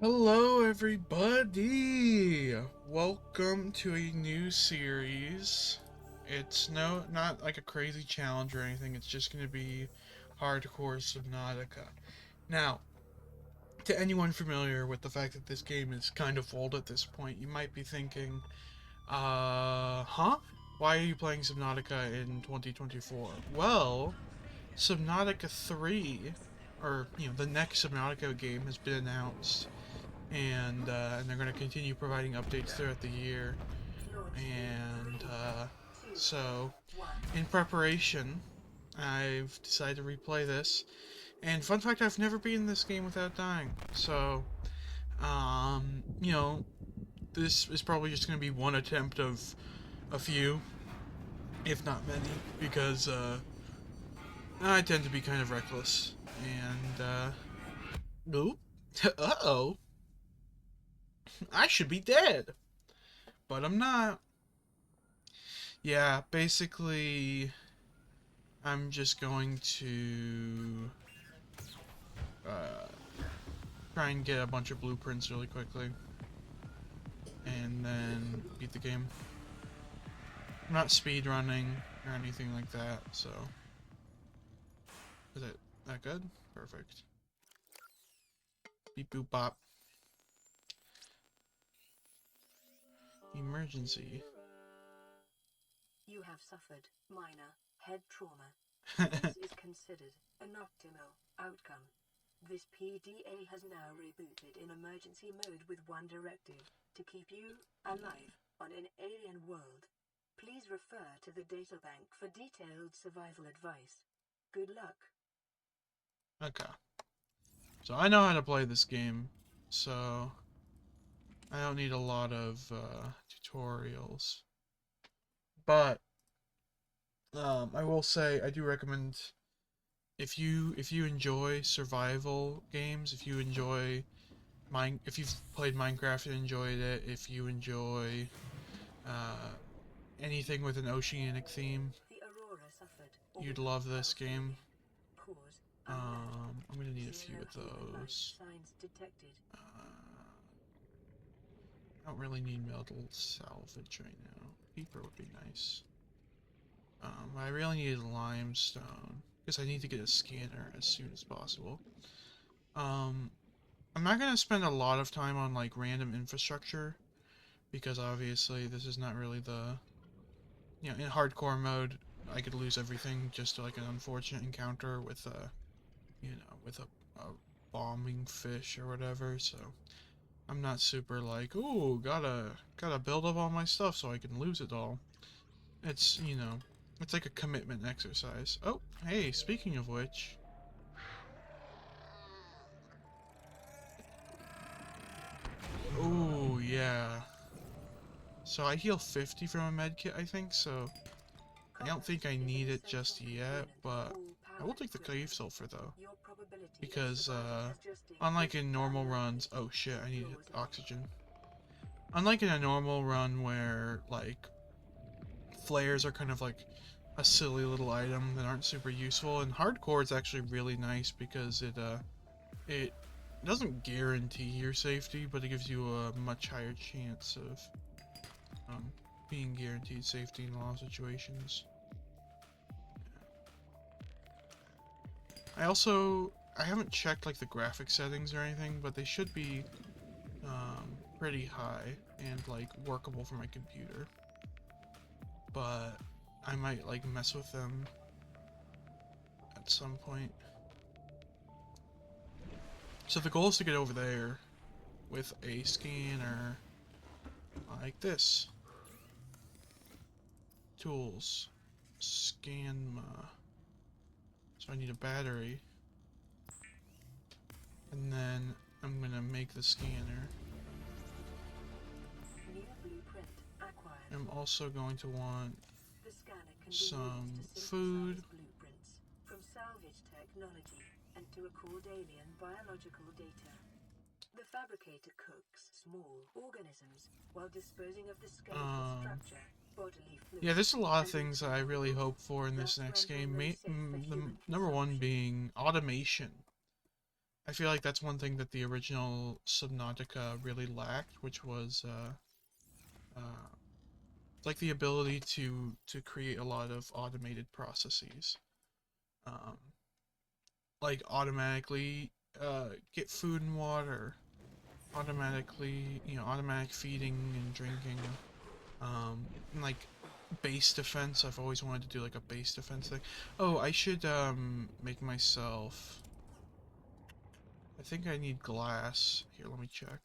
Hello everybody! Welcome to a new series. It's not like a crazy challenge or anything, it's just gonna be hardcore Subnautica. Now, to anyone familiar with the fact that this game is kind of old at this point, you might be thinking, huh? Why are you playing Subnautica in 2024? Well, Subnautica 3, or, the next Subnautica game has been announced, and they're going to continue providing updates throughout the year. And so, in preparation, I've decided to replay this. And fun fact, I've never beaten this game without dying. So, you know, this is probably just going to be one attempt of a few, if not many, because I tend to be kind of reckless. And, oop, uh-oh, I should be dead, but I'm not. Yeah, basically, I'm just going to uh, try and get a bunch of blueprints really quickly, and then beat the game. I'm not speed running or anything like that, so is it that good? Perfect. Beep boop bop. Emergency. You have suffered minor head trauma. This is considered an optimal outcome. This PDA has now rebooted in emergency mode with one directive: to keep you alive on an alien world. Please refer to the databank for detailed survival advice. Good luck. Okay. So I know how to play this game, so I don't need a lot of tutorials. But I will say I do recommend, if you enjoy survival games, if you enjoy if you've played Minecraft and enjoyed it, if you enjoy uh, anything with an oceanic theme, The Aurora suffered you'd love this game. cause unknown. I'm gonna need a few Zero of human life those. signs detected. I don't really need metal salvage right now. Paper would be nice. I really need limestone because I need to get a scanner as soon as possible. Um, I'm not gonna spend a lot of time on like random infrastructure because obviously this is not really the, in hardcore mode I could lose everything just to like an unfortunate encounter with a bombing fish or whatever. So I'm not super like, ooh, gotta build up all my stuff so I can lose it all. It's, it's like a commitment exercise. Oh, hey, speaking of which, oh yeah. So I heal 50 from a med kit, I think, so I don't think I need it just yet, but I will take the cave sulfur though. Because, unlike in normal runs, oh shit, I need oxygen. Unlike in a normal run where, like, flares are kind of like a silly little item that aren't super useful, in hardcore it's actually really nice because it doesn't guarantee your safety, but it gives you a much higher chance of being guaranteed safety in a lot of situations. I haven't checked like the graphic settings or anything, but they should be pretty high and like workable for my computer. But I might like mess with them at some point. So the goal is to get over there with a scanner like this. Tools. SCANMA. So I need a battery. And then I'm gonna make the scanner. I'm also going to want some food. Blueprints from salvage technology and to record alien biological data. The fabricator cooks small organisms while disposing of the skeletal structure, bodily fluids. Yeah, there's a lot of things that I really hope for in this next game. The number one being automation. I feel like that's one thing that the original Subnautica really lacked, which was like the ability to create a lot of automated processes, um, like automatically get food and water, automatically, automatic feeding and drinking, and like base defense. I've always wanted to do like a base defense thing. Oh, I should make myself. I think I need glass. Here, let me check.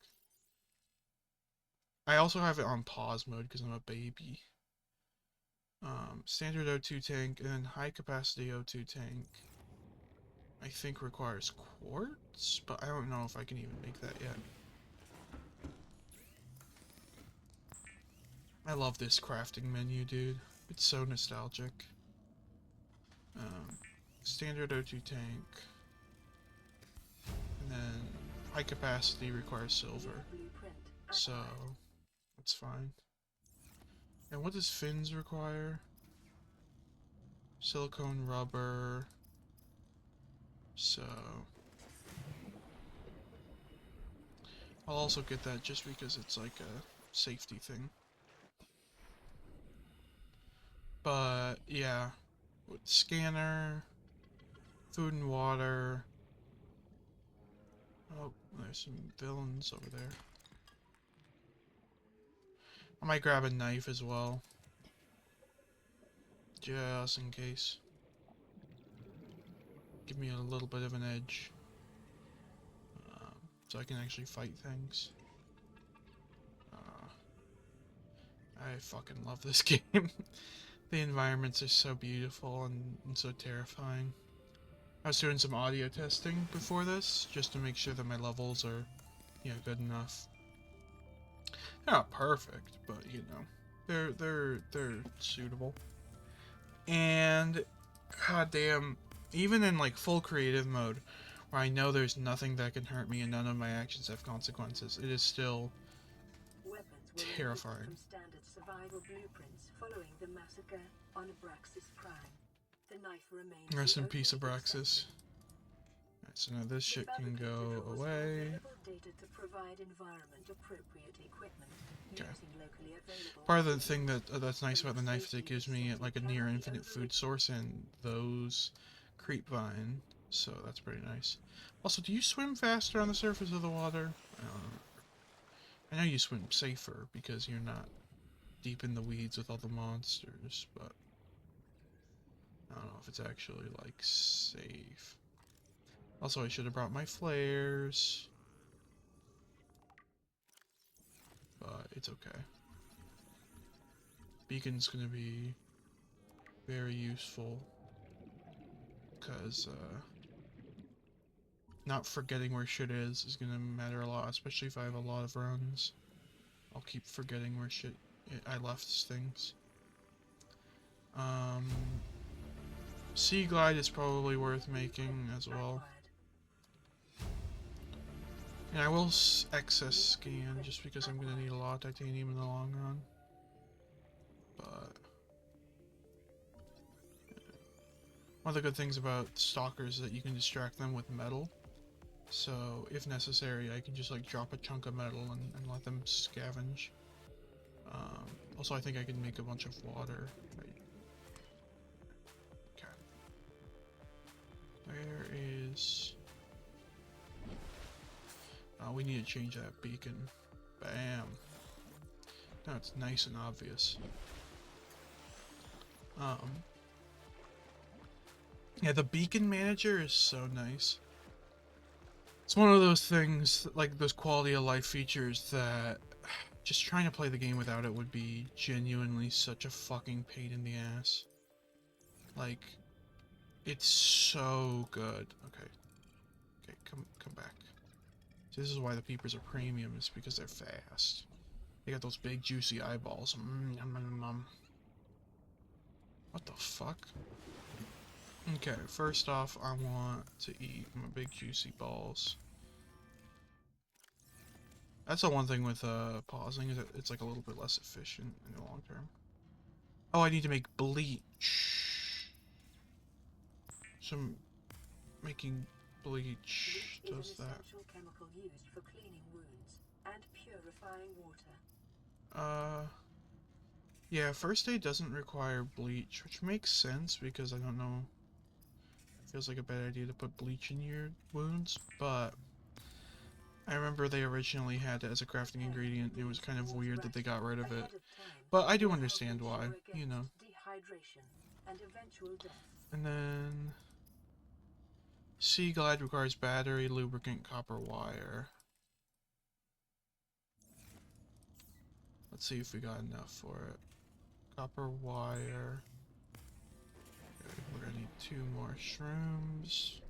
I also have it on pause mode because I'm a baby. Standard O2 tank and then high capacity O2 tank. I think requires quartz, but I don't know if I can even make that yet. I love this crafting menu, dude. It's so nostalgic. Standard O2 tank. And then high capacity requires silver. So, that's fine. And what does fins require? Silicone rubber. So, I'll also get that just because it's like a safety thing. But, yeah. With scanner, food and water. Oh, there's some villains over there. I might grab a knife as well. Just in case. Give me a little bit of an edge. So I can actually fight things. I fucking love this game. The environments are so beautiful and so terrifying. I was doing some audio testing before this, just to make sure that my levels are, good enough. They're not perfect, but they're suitable. And goddamn, even in like full creative mode, where I know there's nothing that can hurt me and none of my actions have consequences, it is still terrifying. From standard survival blueprints following the massacre on Abraxas Prime. The knife remains. Rest in peace, Abraxas. Alright, so now this shit can go away. Data to provide environment appropriate equipment. Okay. Part of the thing that's nice about the knife is it gives me like a near infinite food source and those creep vine, so that's pretty nice. Also, do you swim faster on the surface of the water? I know you swim safer because you're not deep in the weeds with all the monsters, but I don't know if it's actually like safe. Also, I should have brought my flares, but it's okay. Beacon's gonna be very useful because not forgetting where shit is gonna matter a lot, especially if I have a lot of runs. I'll keep forgetting where shit I left things. Sea glide is probably worth making as well. And I will excess scan just because I'm gonna need a lot of titanium in the long run. But one of the good things about stalkers is that you can distract them with metal. So if necessary, I can just like drop a chunk of metal and let them scavenge. Also, I think I can make a bunch of water. Okay. There is. We need to change that beacon. Bam. Now it's nice and obvious. Yeah, the beacon manager is so nice. It's one of those things, like those quality of life features that just trying to play the game without it would be genuinely such a fucking pain in the ass. Like, it's so good. Okay. Okay, come back. See, this is why the peepers are premium, is because they're fast. They got those big juicy eyeballs. What the fuck? Okay, first off, I want to eat my big juicy balls. That's the one thing with pausing, is that it's like a little bit less efficient in the long term. Oh, I need to make bleach. So I'm making bleach Bleach is an does that. essential chemical used for cleaning wounds and purifying water. Yeah, first aid doesn't require bleach, which makes sense because I don't know. It feels like a bad idea to put bleach in your wounds, but I remember they originally had it as a crafting ingredient. It was kind of weird that they got rid of it. Ahead of time But I do will help understand why, ensure you against know. dehydration and eventual death. And then Sea Glide requires battery, lubricant, copper wire. Let's see if we got enough for it. Copper wire. Okay, we're gonna need 2 more shrooms.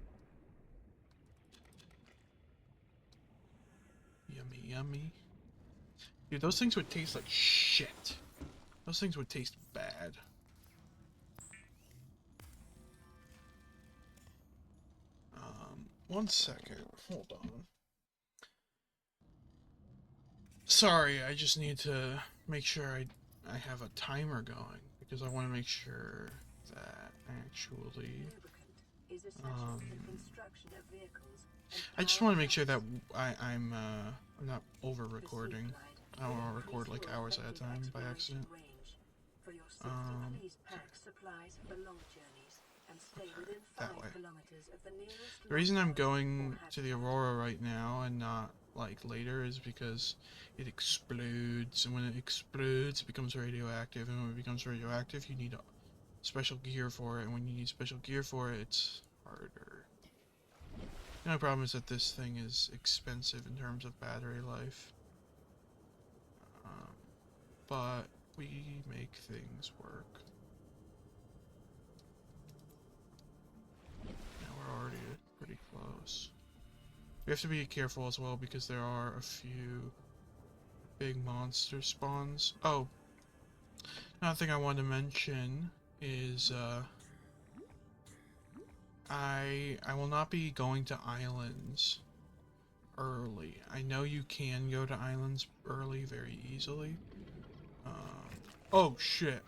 Yummy, yummy. Dude, those things would taste like shit. Those things would taste bad. One second. Hold on. Sorry, I just need to make sure I have a timer going because I want to make sure that actually Lubricant is essential for the construction of vehicles and I just want to make sure that I'm not over recording. I don't want to record like hours at a time by accident. For your safety, please pack supplies for long journeys and stay within 5 That way. kilometers of the nearest The reason I'm going or to the Aurora right now and not like later is because it explodes, and when it explodes it becomes radioactive, and when it becomes radioactive you need special gear for it, and when you need special gear for it it's harder. The only problem is that this thing is expensive in terms of battery life. But we make things work. Now we're already pretty close. We have to be careful as well because there are a few big monster spawns. Oh, another thing I wanted to mention is I will not be going to islands early. I know you can go to islands early very easily. Oh shit.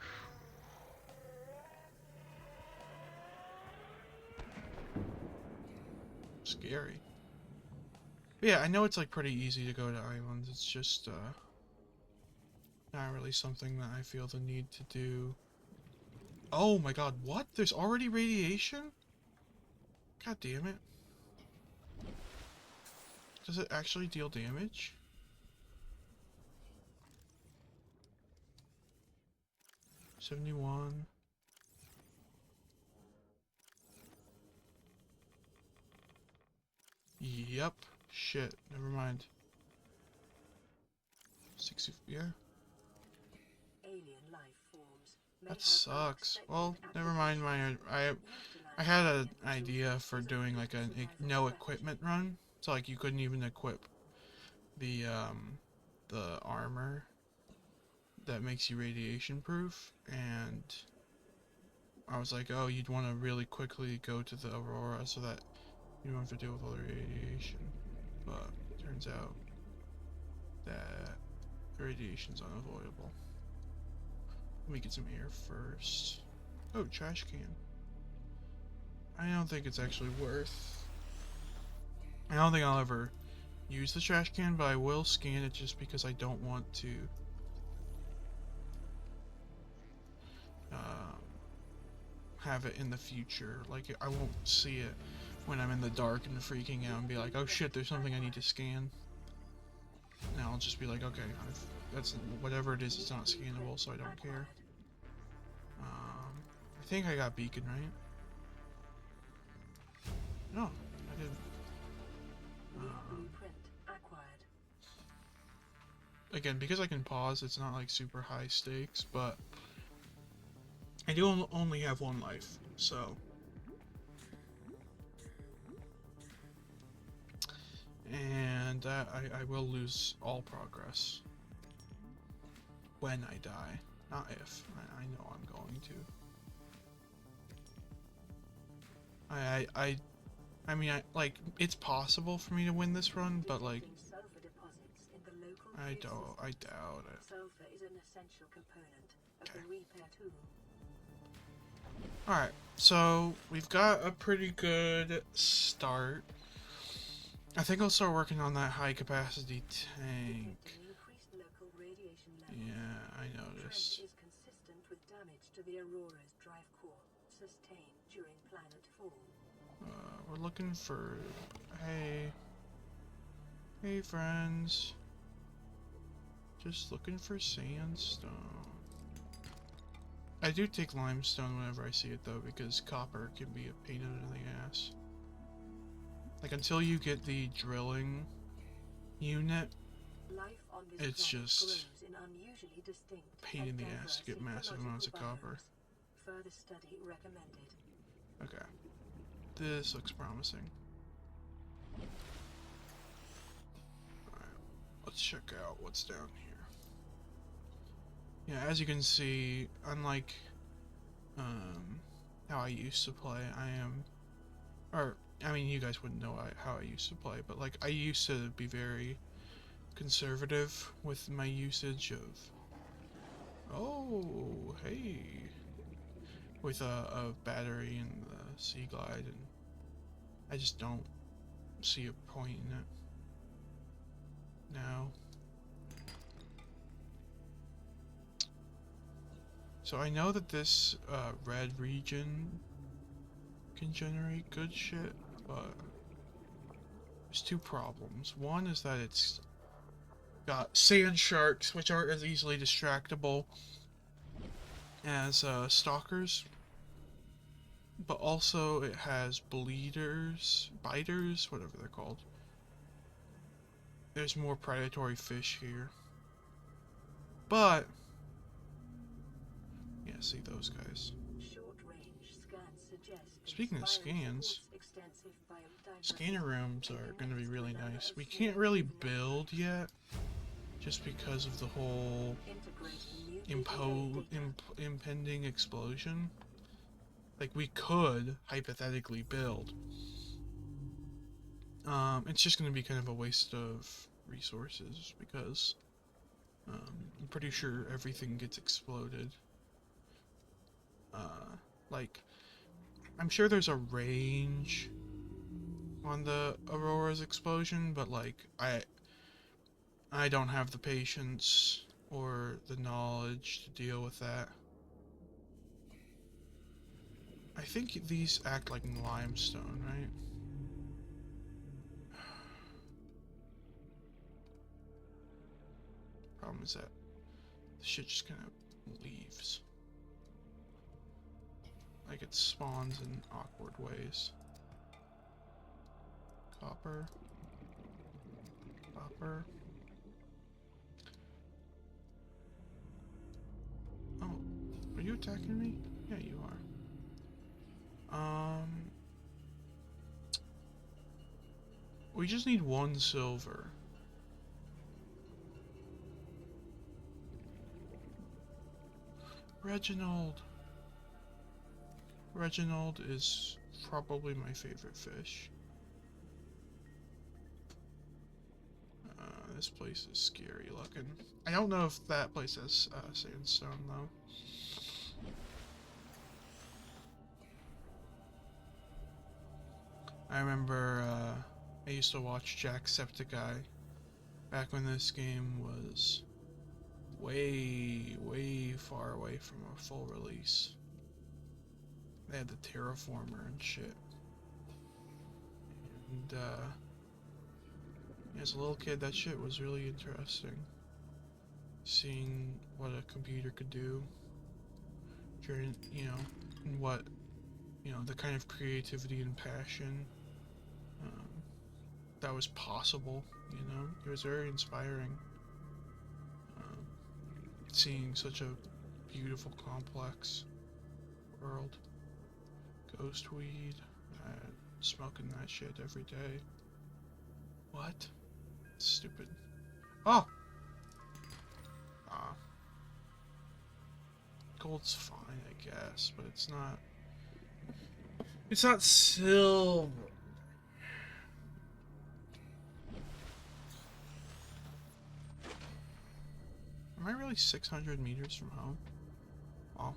Scary. But yeah, I know it's like pretty easy to go to islands. It's just not really something that I feel the need to do. Oh my god, what? There's already radiation? God damn it. Does it actually deal damage? $71. Yep. Shit. Never mind. 60. Yeah. alien life forms That sucks. Well, never mind. I had an idea for doing like a no equipment run. So like you couldn't even equip the armor that makes you radiation proof, and I was like, oh, you'd want to really quickly go to the Aurora so that you don't have to deal with all the radiation. But it turns out that the radiation's unavoidable. Let me get some air first. Oh, trash can. I don't think it's actually worth. I don't think I'll ever use the trash can, but I will scan it just because I don't want to have it in the future. Like, I won't see it when I'm in the dark and freaking out and be like, oh shit, there's something I need to scan. Now I'll just be like, okay, that's whatever it is, it's not scannable, so I don't care. I think I got beacon, right? No, I didn't. Blueprint acquired. Again, because I can pause, it's not like super high stakes, but I do only have 1 life, so. And I will lose all progress when I die, not if. I know I'm going to. I mean, like, it's possible for me to win this run, but like, I doubt it. Sulfur is an essential component of the repair tool. Alright, so we've got a pretty good start. I think I'll start working on that high capacity tank. Detecting increased local radiation levels. Yeah, I The trend noticed. is consistent with damage to the Aurora's drive core, sustained during planet fall. We're looking for... Hey. Hey, friends. Just looking for sandstone. I do take limestone whenever I see it, though, because copper can be a pain in the ass. Like, until you get the drilling unit, Life on this it's planet just grows in unusually distinct pain in and the ass to diverse get massive amounts of ecological copper. biomes. Further study recommended. Okay. This looks promising. Alright, let's check out what's down here. Yeah, as you can see, unlike how I used to play, I mean, you guys wouldn't know how I used to play, but like, I used to be very conservative with my usage of, oh, hey, with a battery and the Sea Glide, and I just don't see a point in it now. So I know that this red region can generate good shit, but there's two problems. One is that it's got sand sharks, which aren't as easily distractible as stalkers, but also it has biters, whatever they're called. There's more predatory fish here. But, yeah, see those guys. Short-range scans suggest Speaking of this biome scans, supports extensive biodiversity, scanner rooms are going to be next to really a number nice. of We small can't really cave build networks. yet, just because of the whole Integrating new PDA data. impending explosion. Like, we could hypothetically build. It's just going to be kind of a waste of resources because I'm pretty sure everything gets exploded. Like, I'm sure there's a range on the Aurora's explosion, but like, I don't have the patience or the knowledge to deal with that. I think these act like limestone, right? Problem is that the shit just kind of leaves. Like, it spawns in awkward ways. Copper. Copper. Oh, are you attacking me? Yeah, you are. We just need one silver. Reginald. Reginald is probably my favorite fish. This place is scary looking. I don't know if that place has sandstone though. I remember I used to watch Jacksepticeye back when this game was way far away from a full release. They had the terraformer and shit. And as a little kid, that shit was really interesting. Seeing what a computer could do during, and what, the kind of creativity and passion um, that was possible, It was very inspiring. Um, Seeing such a beautiful, complex world. Ghost weed, smoking that shit every day. What? Stupid. Oh! Ah. Gold's fine, I guess, but it's not... It's not silver. Am I really 600 meters from home? Wow.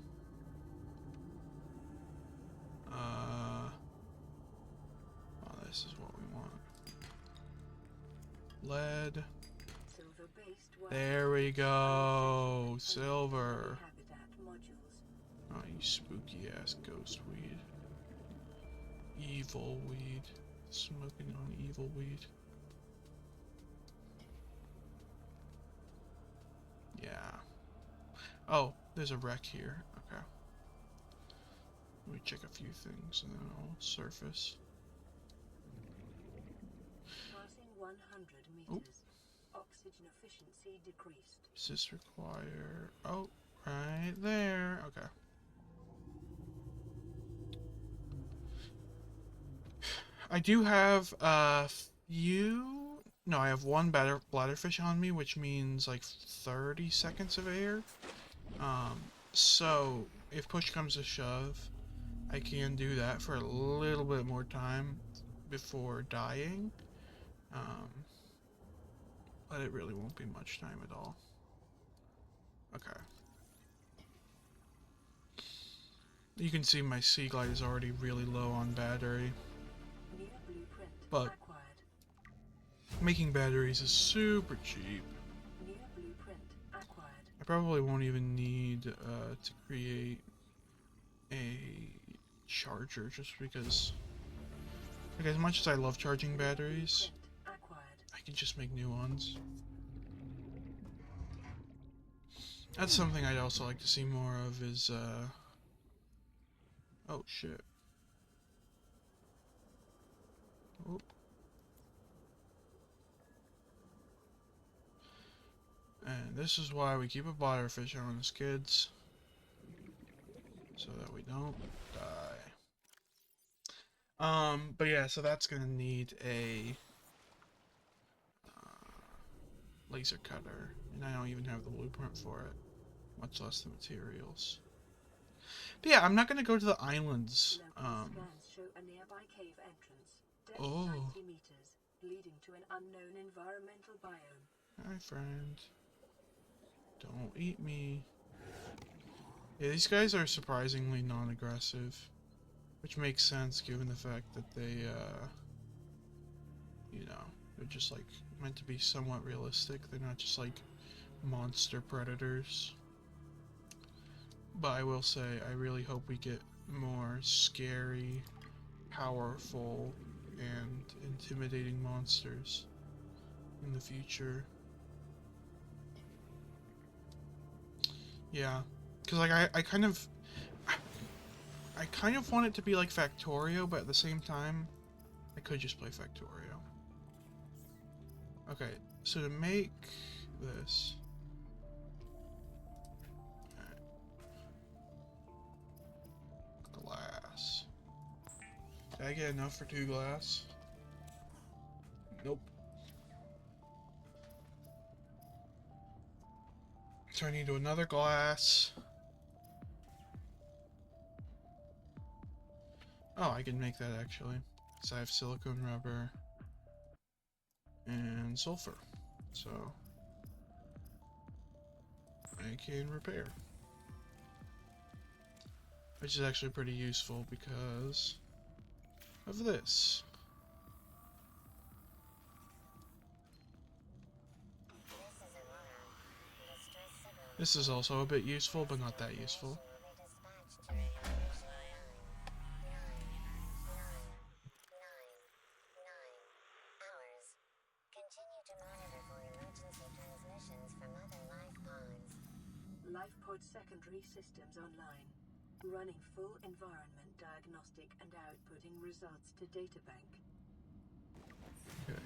Water-based world. There we go. Silver. Habitat modules. Oh, you spooky ass ghost weed. Evil weed. Smoking on evil weed. Yeah. Oh, there's a wreck here. Okay. Let me check a few things and then I'll surface. Passing 100 meters. Oxygen efficiency decreased. Does this require... Oh, right there. Okay. I do have a few... No, I have one bladderfish on me, which means like 30 seconds of air. So if push comes to shove, I can do that for a little bit more time before dying. But it really won't be much time at all. Okay. You can see my Sea Glide is already really low on battery. New blueprint But acquired. making batteries is super cheap. New blueprint acquired. I probably won't even need to create a charger just because, like, as much as I love charging batteries, I can just make new ones. That's something I'd also like to see more of is, oh shit. Oh. And this is why we keep a bladderfish on us, kids. So that we don't die. But yeah, so that's gonna need a laser cutter, and I don't even have the blueprint for it, much less the materials. But yeah, I'm not gonna go to the islands. Scans show a nearby cave entrance, depth 90 meters, leading to an unknown environmental biome. Hi, friend. Don't eat me. Yeah, these guys are surprisingly non-aggressive, which makes sense given the fact that they, you know, they're just like meant to be somewhat realistic. They're not just like monster predators. But I will say, I really hope we get more scary, powerful, and intimidating monsters in the future. Yeah, because like I kind of want it to be like Factorio, but at the same time, I could just play Factorio. Okay, so to make this, glass. Did I get enough for 2 glass? Nope. Turn into another glass. Oh, I can make that actually. So I have silicone rubber and sulfur. So I can repair. Which is actually pretty useful because of this. This is also a bit useful, but not that useful. Life pod secondary systems online. Running full environment diagnostic and outputting results to databank. Okay.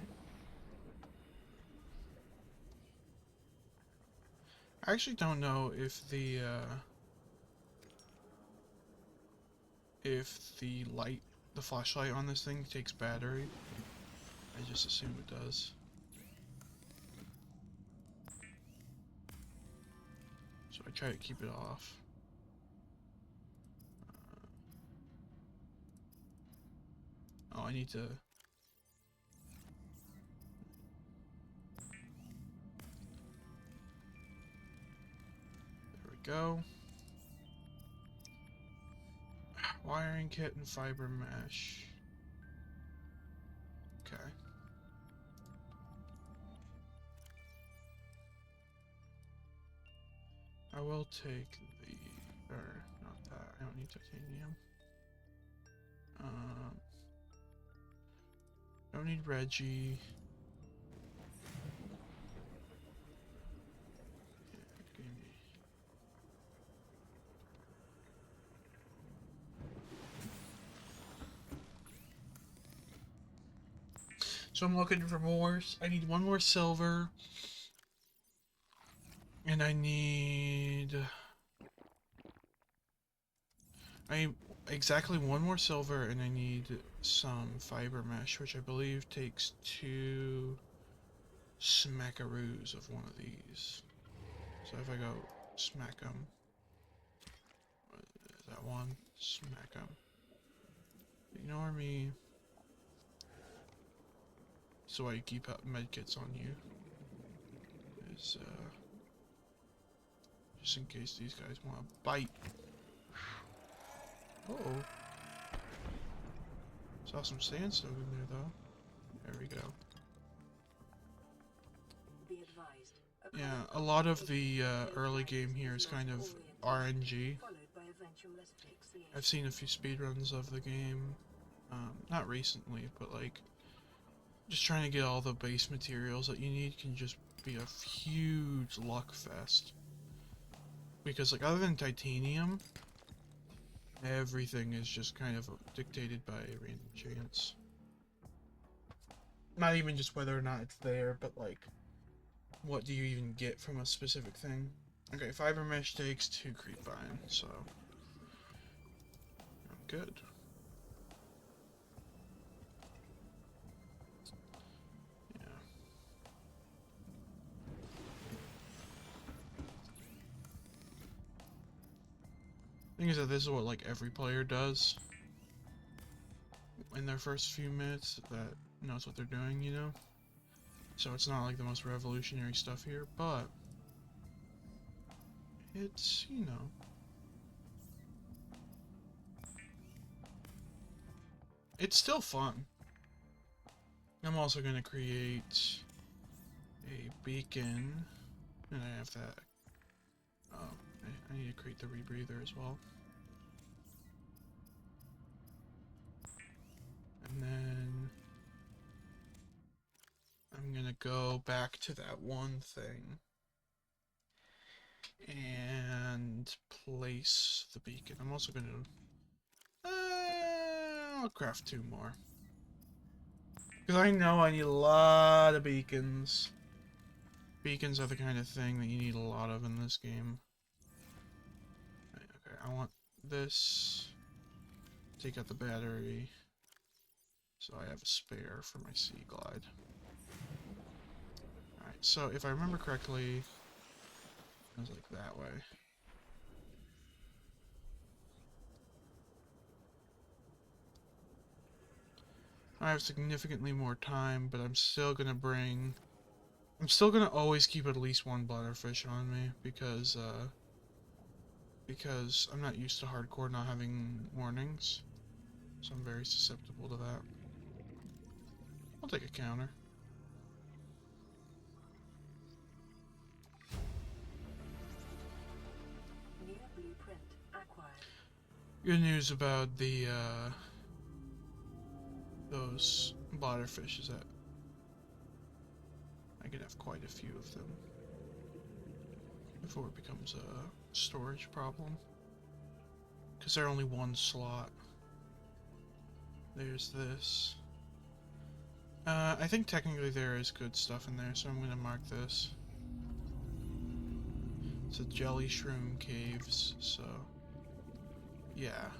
I actually don't know if the light, the flashlight on this thing takes battery. I just assume it does. So I try to keep it off. Oh, I need to... There we go. Wiring kit and fiber mesh. Okay. I will take the, or not that, I don't need titanium. Don't need Reggie. Yeah, give me. So I'm looking for more. I need one more silver. And I need exactly one more silver, and I need some fiber mesh, which I believe takes 2 smackaroos of one of these. So if I go smack them, is that one? Smack them. Ignore me. So I keep out medkits on you. Is just in case these guys want to bite. Uh-oh. Saw some sandstone in there though. There we go. Be advised. Yeah, a lot of the early game here is kind of RNG. I've seen a few speedruns of the game, not recently, but like, just trying to get all the base materials that you need can just be a huge luck fest. Because like, other than titanium, everything is just kind of dictated by random chance. Not even just whether or not it's there, but like, what do you even get from a specific thing? Okay, fiber mesh takes 2 creepvine, so I'm good. Yeah. Thing is that this is what like every player does in their first few minutes that knows what they're doing, you know? So it's not like the most revolutionary stuff here, but it's, you know. It's still fun. I'm also going to create a beacon, and I have that. Oh, I need to create the rebreather as well. And then I'm going to go back to that one thing and place the beacon. I'm also going to I'll craft 2 more. Because I know I need a lot of beacons. Beacons are the kind of thing that you need a lot of in this game. Okay, I want this. Take out the battery. So I have a spare for my Sea Glide. Alright, so if I remember correctly, it was like that way. I have significantly more time, but I'm still gonna always keep at least 1 bladderfish on me, because I'm not used to hardcore not having warnings. So I'm very susceptible to that. I'll take a counter. New blueprint acquired. Good news about the those bladderfish is that I could have quite a few of them before it becomes a storage problem. Because they're only 1 slot. There's this. I think technically there is good stuff in there, so I'm gonna mark this. It's a jelly shroom caves, so yeah,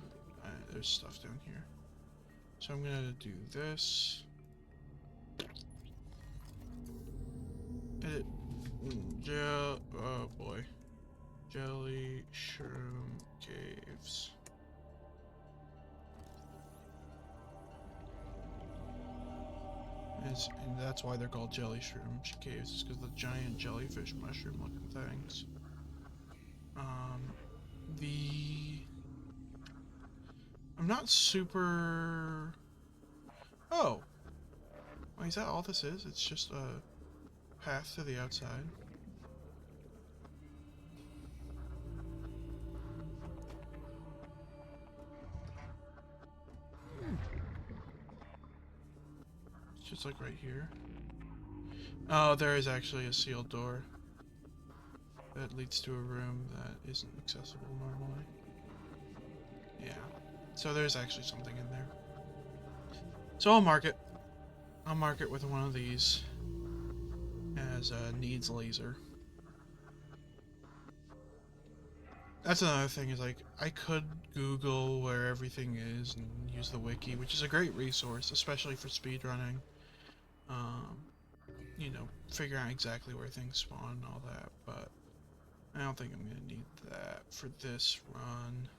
there's stuff down here. So I'm gonna do this. Oh boy. Jelly shroom caves. And that's why they're called jelly shroom caves, is because the giant jellyfish mushroom looking things. I'm not super... Oh! Wait, is that all this is? It's just a path to the outside? it's like right here. Oh, there is actually a sealed door that leads to a room that isn't accessible normally. Yeah. So there's actually something in there. So I'll mark it. I'll mark it with one of these as needs laser. That's another thing is like I could Google where everything is and use the wiki, which is a great resource, especially for speedrunning. Um, you know, figuring out exactly where things spawn and all that, but I don't think I'm gonna need that for this run.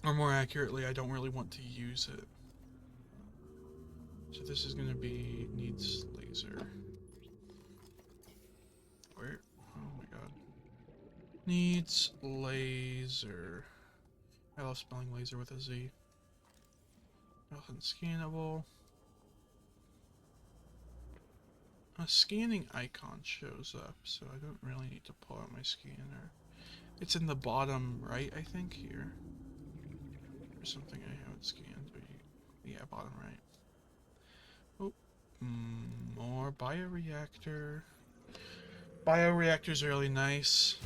Or more accurately, I don't really want to use it. So this is gonna be needs laser. Where? Oh my god. Needs laser. I love spelling laser with a Z. Nothing scannable. A scanning icon shows up, so I don't really need to pull out my scanner. It's in the bottom right, I think, here. There's something I haven't scanned, but yeah, bottom right. Oh, more bioreactor. Bioreactor's really nice.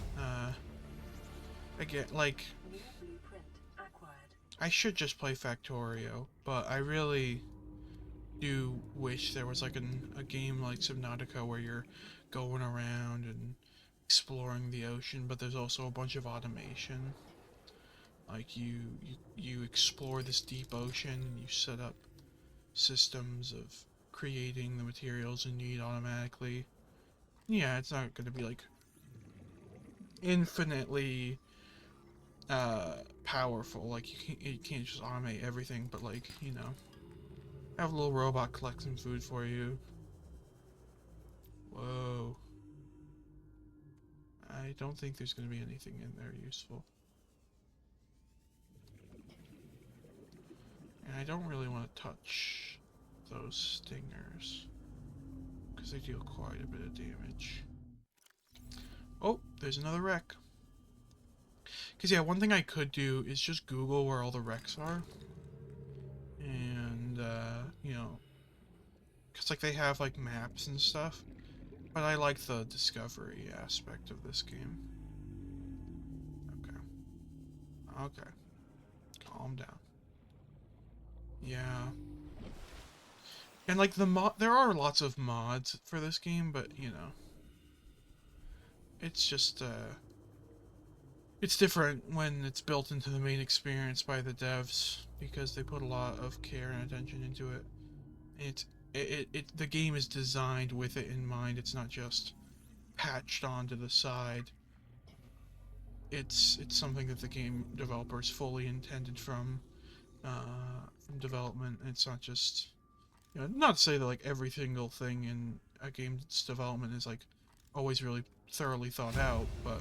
Again, like, New blueprint acquired. I should just play Factorio, but I really do wish there was like a game like Subnautica where you're going around and exploring the ocean, but there's also a bunch of automation. Like you explore this deep ocean and you set up systems of creating the materials you need automatically. Yeah, it's not going to be like infinitely powerful. Like you can't just automate everything, but like, you know, have a little robot collect some food for you. Whoa. I don't think there's going to be anything in there useful. And I don't really want to touch those stingers, because they deal quite a bit of damage. Oh, there's another wreck. Because yeah, one thing I could do is just Google where all the wrecks are. And, you know, because like they have like maps and stuff. But I like the discovery aspect of this game. Okay. Okay. Calm down. Yeah. And like there are lots of mods for this game, but you know, it's just it's different when it's built into the main experience by the devs because they put a lot of care and attention into it. The game is designed with it in mind. It's not just patched onto the side. It's something that the game developers fully intended from development. It's not just, you know, not to say that like every single thing in a game's development is like always really thoroughly thought out, but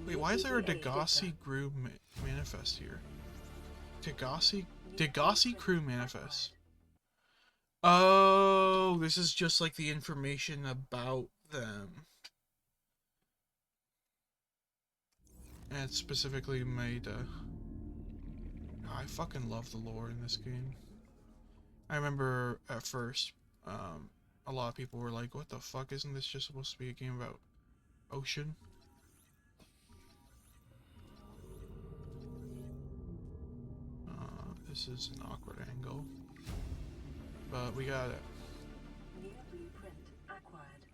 wait, why is there a Degassi Crew manifest here? Degassi Crew manifest. Oh, this is just like the information about them. And it's specifically made, I fucking love the lore in this game. I remember at first, a lot of people were like, what the fuck, isn't this just supposed to be a game about ocean? This is an awkward angle. But we got it. New blueprint acquired.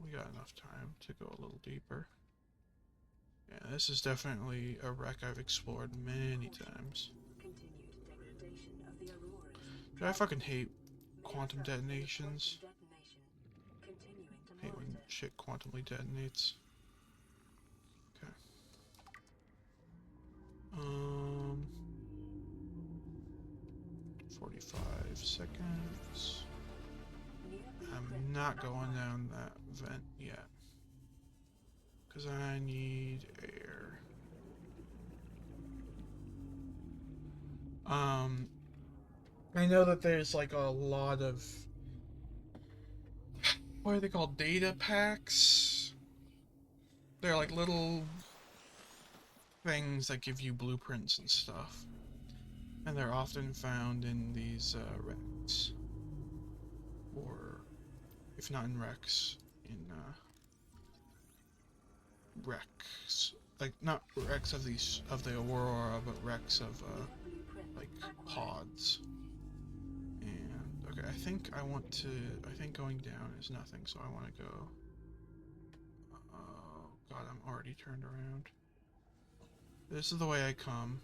We got enough time to go a little deeper. Yeah, this is definitely a wreck I've explored many times. Continued degradation of the auroras. Dude, I fucking hate quantum detonations. Detonation. Continuing to I hate when monitor. shit quantumly detonates. Okay. 45 seconds. New I'm blueprint not going acquired. down that vent yet. Because I need air. I know that there's like a lot of, what are they called? Data packs? They're like little things that give you blueprints and stuff. And they're often found in these wrecks. Or, if not in wrecks, in wrecks. Like, not wrecks of the Aurora, but wrecks of like pods. And okay, I think going down is nothing, so I want to go. Oh god, I'm already turned around. This is the way I come.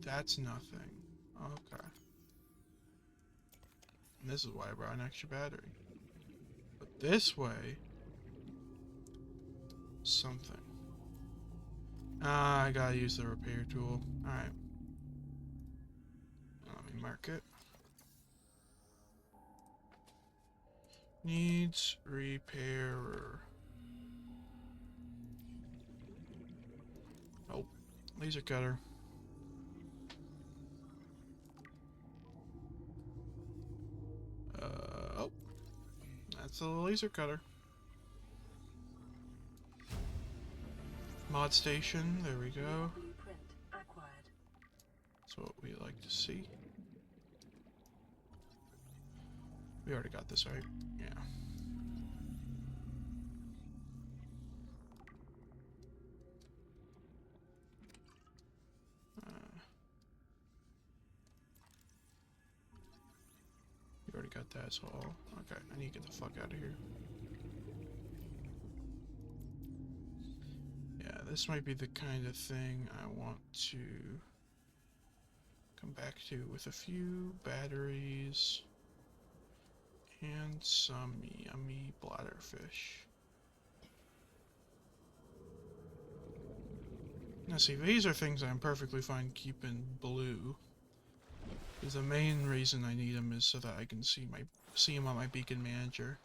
That's nothing. Okay. And this is why I brought an extra battery. But this way, something. Ah, I gotta use the repair tool. Alright. Let me mark it. Needs repairer. Oh, laser cutter. Oh, that's a laser cutter. Mod station, there we go. Blueprint acquired. That's what we like to see. We already got this, right? Yeah. You already got that as well. Okay, I need to get the fuck out of here. Yeah, this might be the kind of thing I want to come back to with a few batteries and some yummy bladderfish. Now see, these are things I'm perfectly fine keeping blue. Because the main reason I need them is so that I can see them on my beacon manager.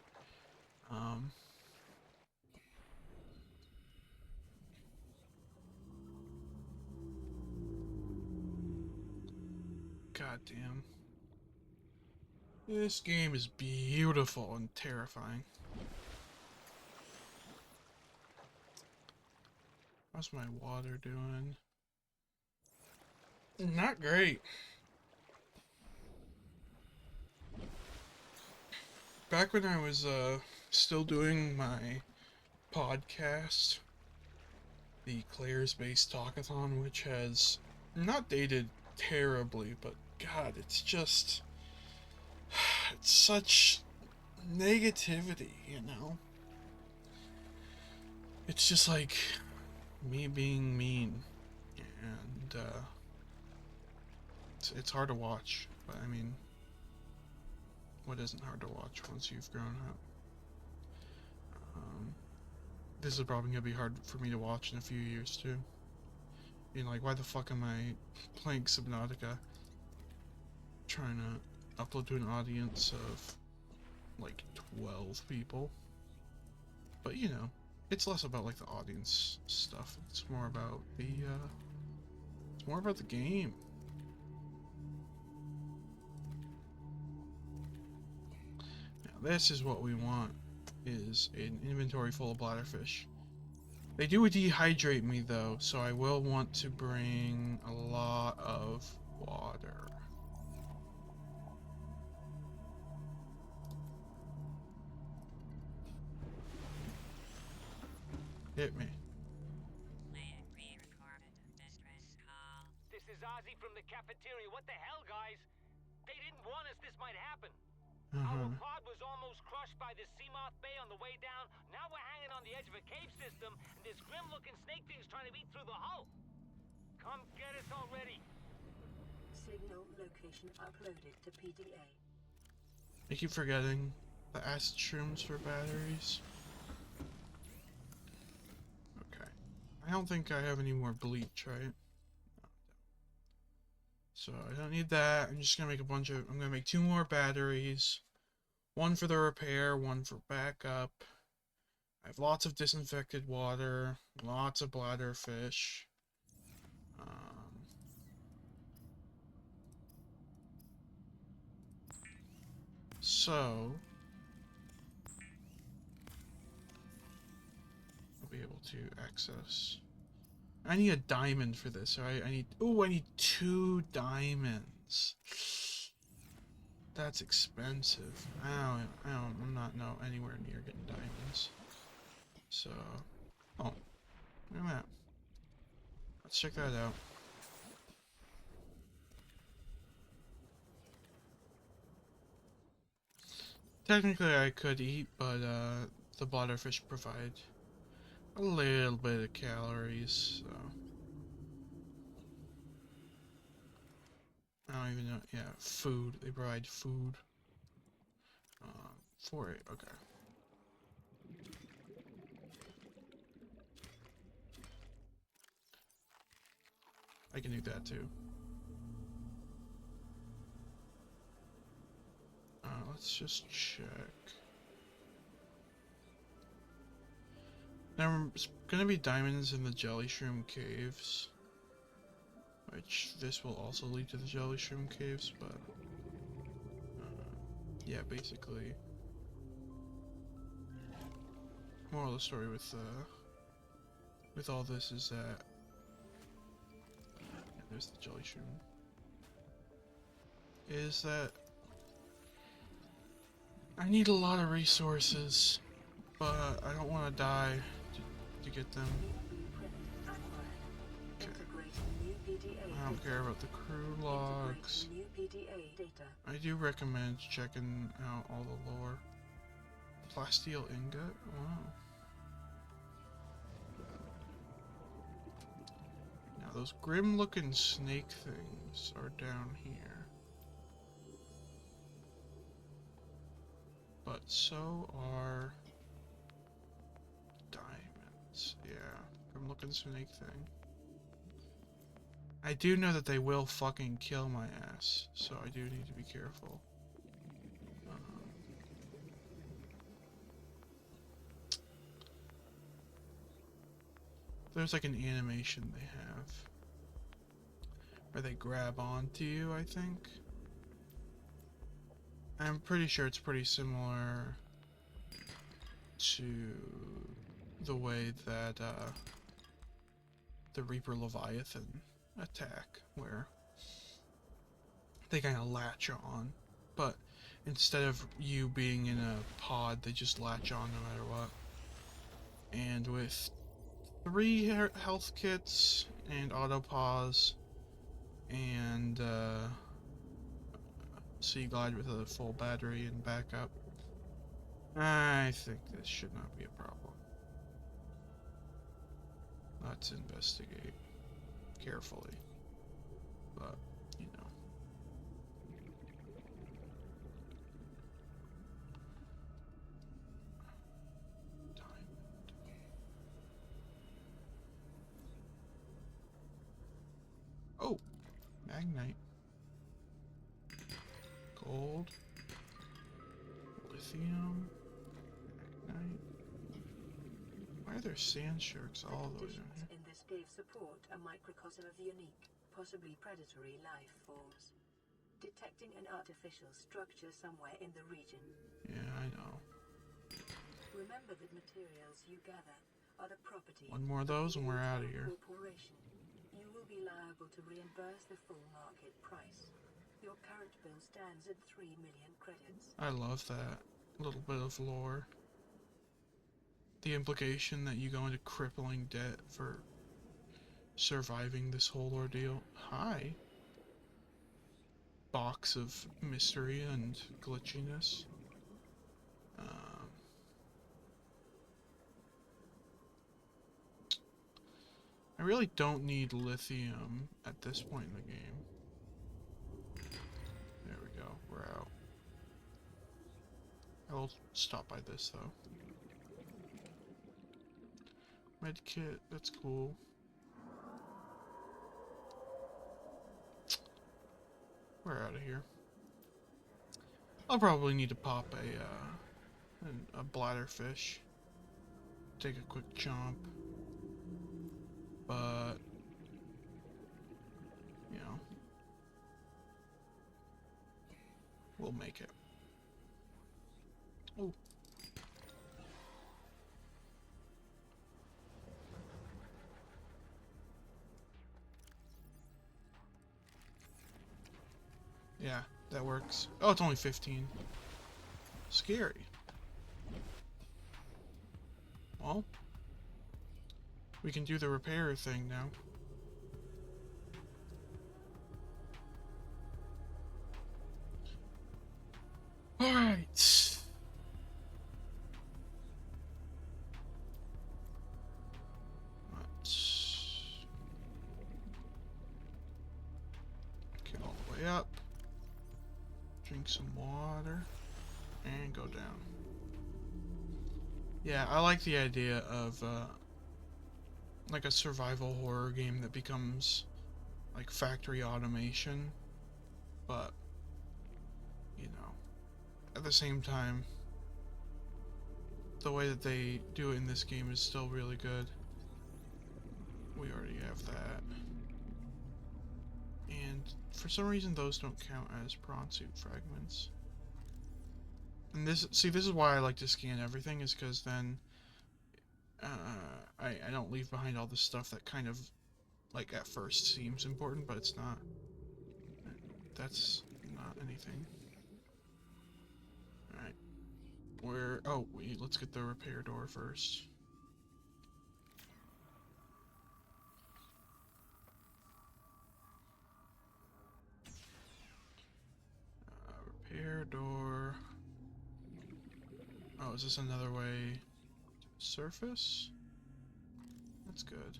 God damn. This game is beautiful and terrifying. How's my water doing? Not great. Back when I was still doing my podcast, the Claire's Based Talkathon, which has not dated terribly, but god, it's just, it's such negativity, you know? It's just like me being mean, and it's hard to watch, but I mean, what isn't hard to watch once you've grown up? This is probably gonna be hard for me to watch in a few years too. You know, like, why the fuck am I playing Subnautica, trying to upload to an audience of like 12 people? But you know, it's less about like the audience stuff. It's more about the game. Now this is what we want, is an inventory full of bladderfish. They do dehydrate me though, so I will want to bring a lot of water. Hit me. This is Ozzy from the cafeteria. What the hell, guys? They didn't warn us this might happen. Our pod was almost crushed by the Seamoth Bay on the way down. Now we're hanging on the edge of a cave system, and this grim-looking snake thing's trying to eat through the hull. Come get us already. Signal location uploaded to PDA. I keep forgetting the acid shrooms for batteries. Okay. I don't think I have any more bleach, right? So I don't need that. I'm just gonna make I'm gonna make 2 more batteries. 1 for the repair, 1 for backup. I have lots of disinfected water, lots of bladderfish. So able to access. I need a diamond for this, right? I need 2 diamonds. That's expensive. I'm not anywhere near getting diamonds. So, oh, look at that. Let's check that out. Technically I could eat, but the bladderfish provide a little bit of calories, so I don't even know. Yeah, food. They provide food. For it. Okay. I can do that too. Let's just check. There's gonna be diamonds in the jelly shroom caves, which this will also lead to the jelly shroom caves, but yeah, basically. Moral of the story with all this is that there's the jelly shroom. Is that I need a lot of resources, but I don't want to die to get them. Okay. I don't care about the crew logs. I do recommend checking out all the lore. Plasteel ingot? Wow. Now those grim looking snake things are down here. But so are diamonds. Yeah, grim looking snake thing. I do know that they will fucking kill my ass, so I do need to be careful. There's like an animation they have where they grab onto you, I think. I'm pretty sure it's pretty similar to the way that the Reaper Leviathan attack, where they kind of latch on, but instead of you being in a pod, they just latch on no matter what. And with 3 health kits and auto pause and sea glide with a full battery and backup, I think this should not be a problem. Let's investigate carefully, but you know. Oh, magnite, gold, lithium, magnite. Why are there sand sharks all the way down here? In this cave support a microcosm of unique, possibly predatory life forms. Detecting an artificial structure somewhere in the region. Yeah, I know. Remember that materials you gather are the property. One more of those and we're out of here. Corporation. You will be liable to reimburse the full market price. Your current bill stands at 3 million credits. I love that little bit of lore. The implication that you go into crippling debt for surviving this whole ordeal. Hi. Box of mystery and glitchiness. I really don't need lithium at this point in the game. There we go, we're out. I will stop by this though. Medkit, that's cool. We're out of here. I'll probably need to pop a bladderfish. Take a quick chomp. But, you know, we'll make it. Oh. Yeah, that works. Oh, it's only 15. Scary. Well, we can do the repair thing now. Alright. Let's get all the way up. Drink some water. And go down. Yeah, I like the idea of, like a survival horror game that becomes, like, factory automation. But, you know, at the same time, the way that they do it in this game is still really good. We already have that. And for some reason those don't count as prawn suit fragments. And this is why I like to scan everything, is because then I don't leave behind all the stuff that kind of, like, at first seems important, but it's not. That's not anything. Alright. Oh, wait, let's get the repair door first. Repair door. Oh, is this another way to the surface? That's good.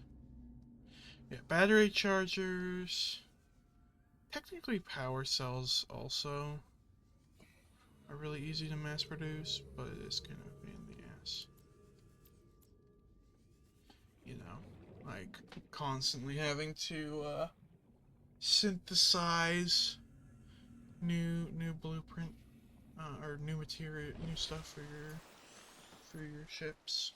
Yeah, battery chargers. Technically, power cells also are really easy to mass produce, but it is kind of a pain in the ass. You know, like constantly having to synthesize new blueprint or new material, new stuff for your ships.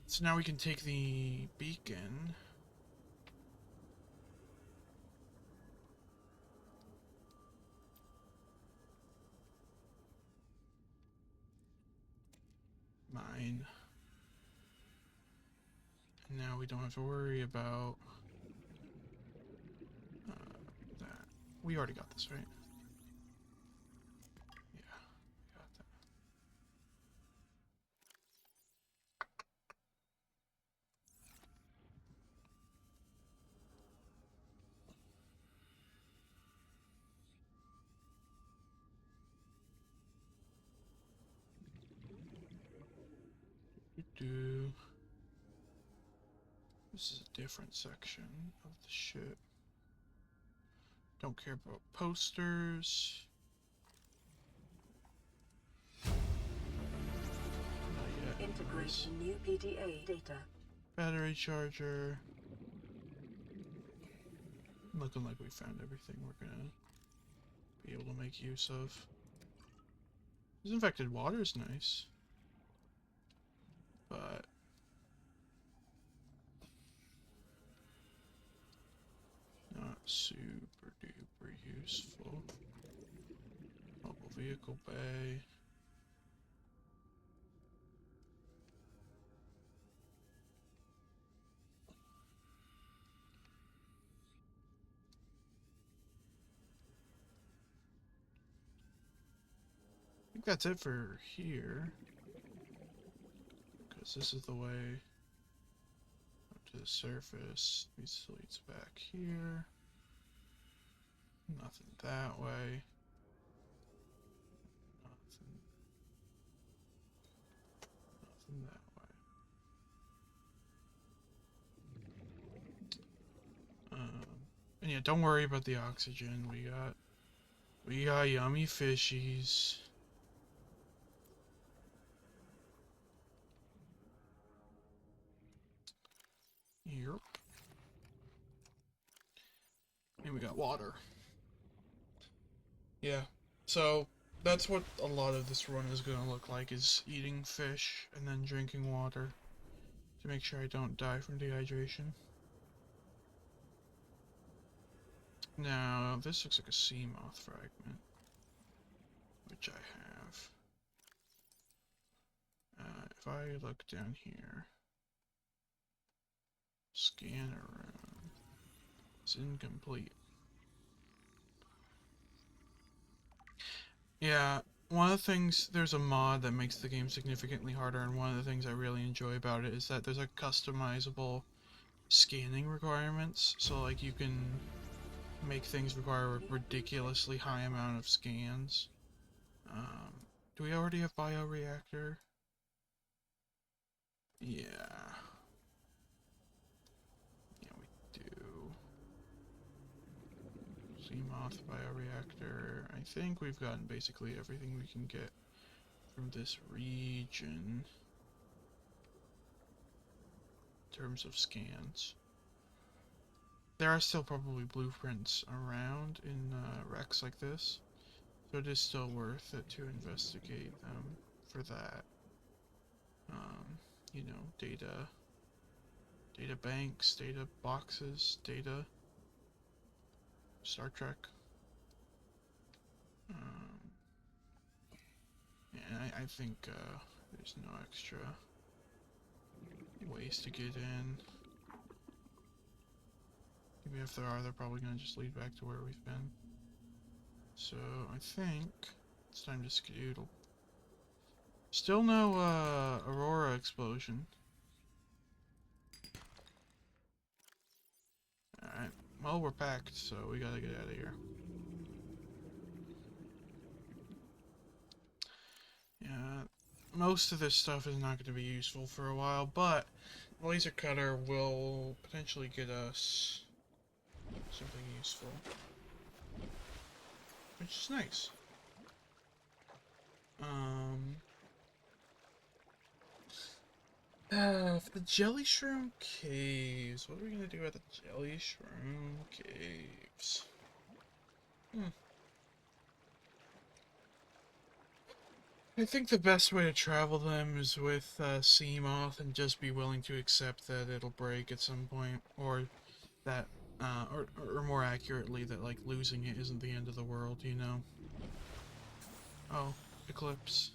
So now we can take the beacon. Mine. And now we don't have to worry about that. We already got this, right? Yeah, we got that. This is a different section of the ship. Don't care about posters. Not yet. Integrate the new PDA data. Battery charger. Looking like we found everything we're gonna be able to make use of. Disinfected water is nice, but not super duper useful. Mobile vehicle bay. I think that's it for here, because this is the way up to the surface. These leads back here. Nothing that way. Nothing that way. And yeah, don't worry about the oxygen. We got yummy fishies. Yep. And we got water. Yeah. So that's what a lot of this run is gonna look like, is eating fish and then drinking water to make sure I don't die from dehydration. Now, this looks like a sea moth fragment, which I have. If I look down here, scan around, it's incomplete. Yeah, one of the things, there's a mod that makes the game significantly harder, and one of the things I really enjoy about it is that there's a customizable scanning requirements. So like you can make things require a ridiculously high amount of scans. Do we already have bioreactor? Yeah. Yeah, we do. Seamoth bioreactor. I think we've gotten basically everything we can get from this region in terms of scans. There are still probably blueprints around in wrecks like this, so it is still worth it to investigate them for that. You know, data banks, data boxes, data, Star Trek. And I think there's no extra ways to get in. Even if there are, they're probably going to just lead back to where we've been. So I think it's time to skedaddle. Still no Aurora explosion. Alright, well we're packed, so we gotta get out of here. Yeah, most of this stuff is not going to be useful for a while, but laser cutter will potentially get us something useful, which is nice. For the jelly shroom caves, what are we gonna do at the jelly shroom caves? I think the best way to travel them is with Seamoth and just be willing to accept that it'll break at some point, or that, or more accurately, that like losing it isn't the end of the world, you know? Oh, eclipse.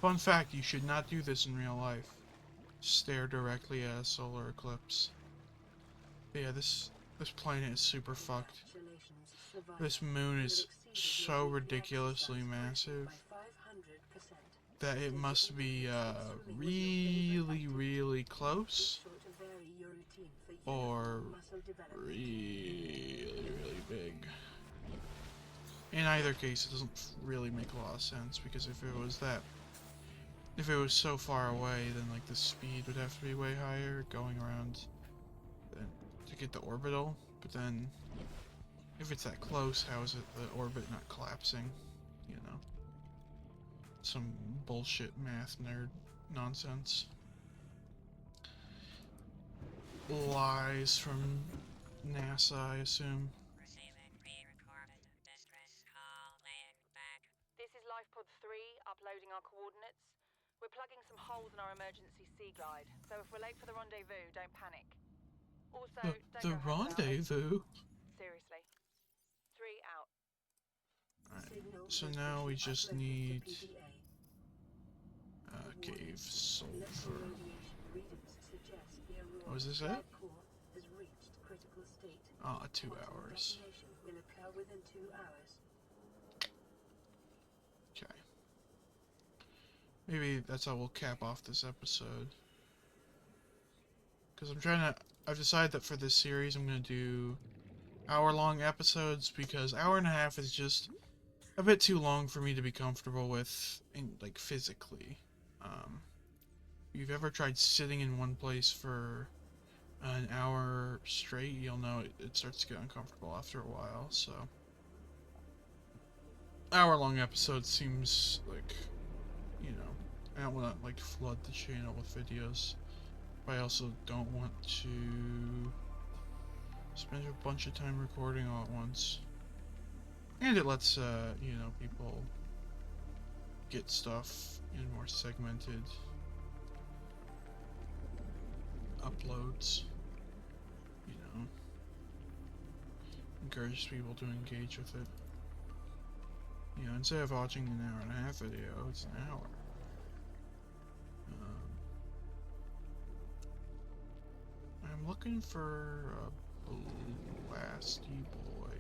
Fun fact, you should not do this in real life. Stare directly at a solar eclipse. But yeah, this planet is super fucked. This moon is so ridiculously massive that it must be really, really close, or really, really big. In either case, it doesn't really make a lot of sense, because if it was so far away, then like the speed would have to be way higher going around to get the orbital. But then, if it's that close, how is it the orbit not collapsing? You know, some bullshit math nerd nonsense. Lies from NASA, I assume. Receiving pre-recorded distress call, laying back. This is LifePod 3, uploading our coordinates. We're plugging some holes in our emergency sea glide, so if we're late for the rendezvous, don't panic. Also, don't The go home without rendezvous? Seriously. 3 out. Alright, so now we just need cave sulfur. Oh, is this it? Ah, 2 hours. Okay. Maybe that's how we'll cap off this episode. Because I've decided that for this series I'm going to do hour-long episodes, because hour and a half is just a bit too long for me to be comfortable with, like, physically. If you've ever tried sitting in one place for an hour straight, you'll know it starts to get uncomfortable after a while, so hour-long episode seems like, you know, I don't want to like flood the channel with videos, but I also don't want to spend a bunch of time recording all at once. And it lets you know, people get stuff in more segmented uploads, you know, encourages people to engage with it. You know, instead of watching an hour and a half video, it's an hour. I'm looking for a blasty boy.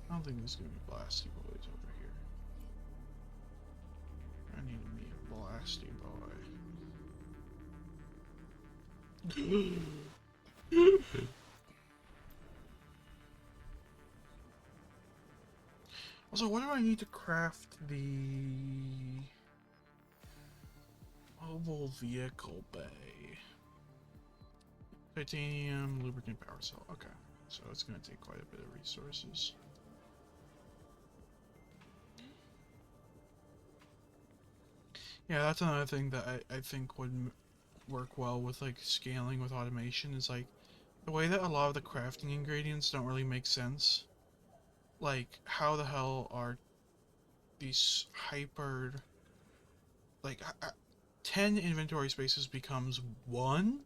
I don't think there's gonna be blasty boys over here. I need me a blasty boy. Also, what do I need to craft the mobile vehicle bay? Titanium, lubricant, power cell. Okay, so it's going to take quite a bit of resources. Yeah, that's another thing that I think would work well with like scaling with automation is like the way that a lot of the crafting ingredients don't really make sense. Like, how the hell are these hyper, like, 10 inventory spaces becomes 1?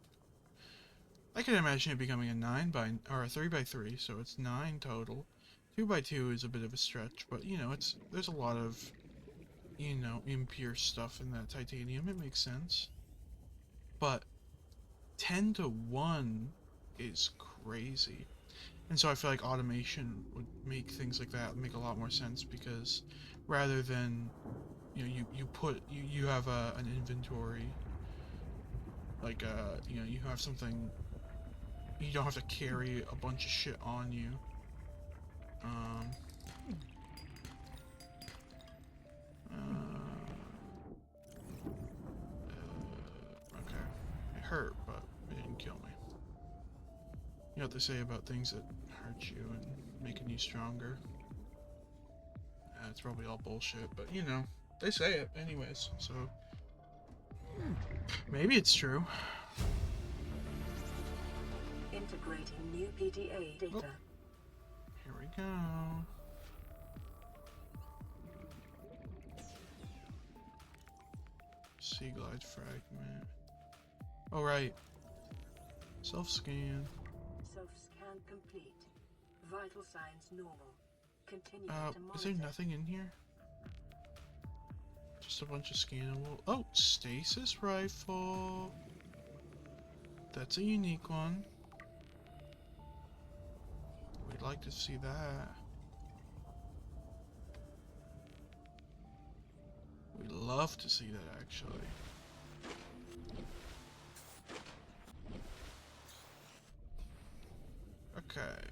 I can imagine it becoming a 9 by, or a 3 by 3, so it's 9 total. 2 by 2 is a bit of a stretch, but you know, there's a lot of, you know, impure stuff in that titanium. It makes sense. But 10 to 1 is crazy. And so I feel like automation would make things like that make a lot more sense, because rather than, you know, you have an inventory, like, you know, you have something, you don't have to carry a bunch of shit on you. Okay. It hurt, but it didn't kill me. You know what they say about things that hurt you and making you stronger? It's probably all bullshit, but you know, they say it anyways, so maybe it's true. Integrating new PDA data. Oh. Here we go. Sea glide fragment. Oh right. Self-scan. Self-scan complete. Vital signs normal. Continue to Is monitor. there nothing in here? Just a bunch of scannable. Oh, stasis rifle. That's a unique one. We'd like to see that. We'd love to see that, actually. Okay.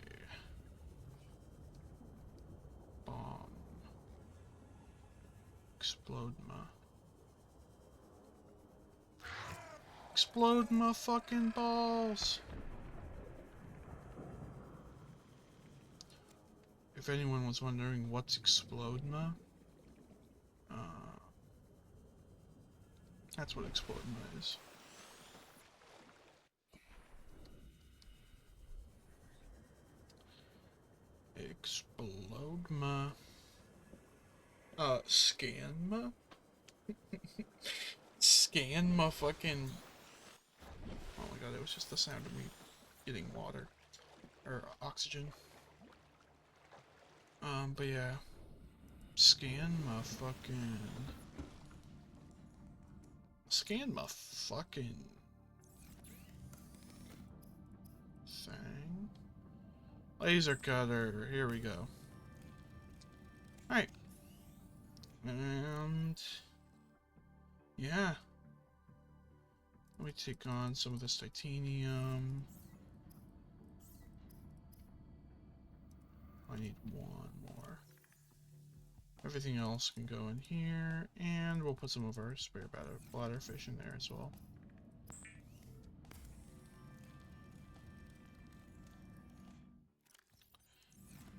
Bomb. Explode my fucking balls! If anyone was wondering what's Explodema, that's what Explodema is. Explodema. SCANMA? SCANMA fucking... Oh my god, it was just the sound of me getting water. Or oxygen. But yeah. SCANMA fucking... SCANMA fucking... thing? Laser cutter, here we go. Alright. And... yeah. Let me take on some of this titanium. I need one more. Everything else can go in here, and we'll put some of our spare bladderfish in there as well.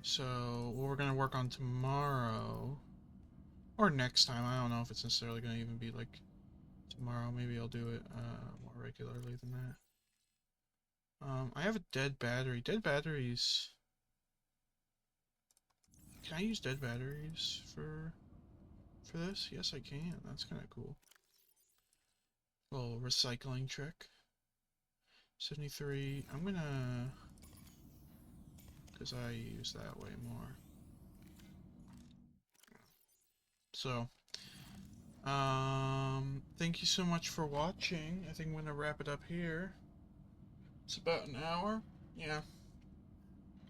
So, what we're going to work on tomorrow, or next time, I don't know if it's necessarily going to even be like tomorrow, maybe I'll do it more regularly than that. I have a dead battery. Dead batteries... Can I use dead batteries for this? Yes, I can. That's kind of cool. Little recycling trick. 73. I'm gonna... because I use that way more. So, thank you so much for watching. I think I'm gonna wrap it up here. It's about an hour. Yeah.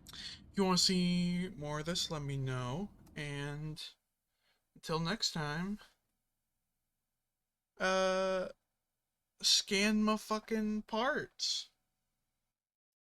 If you want to see more of this, let me know. And until next time, SCANMA fucking parts.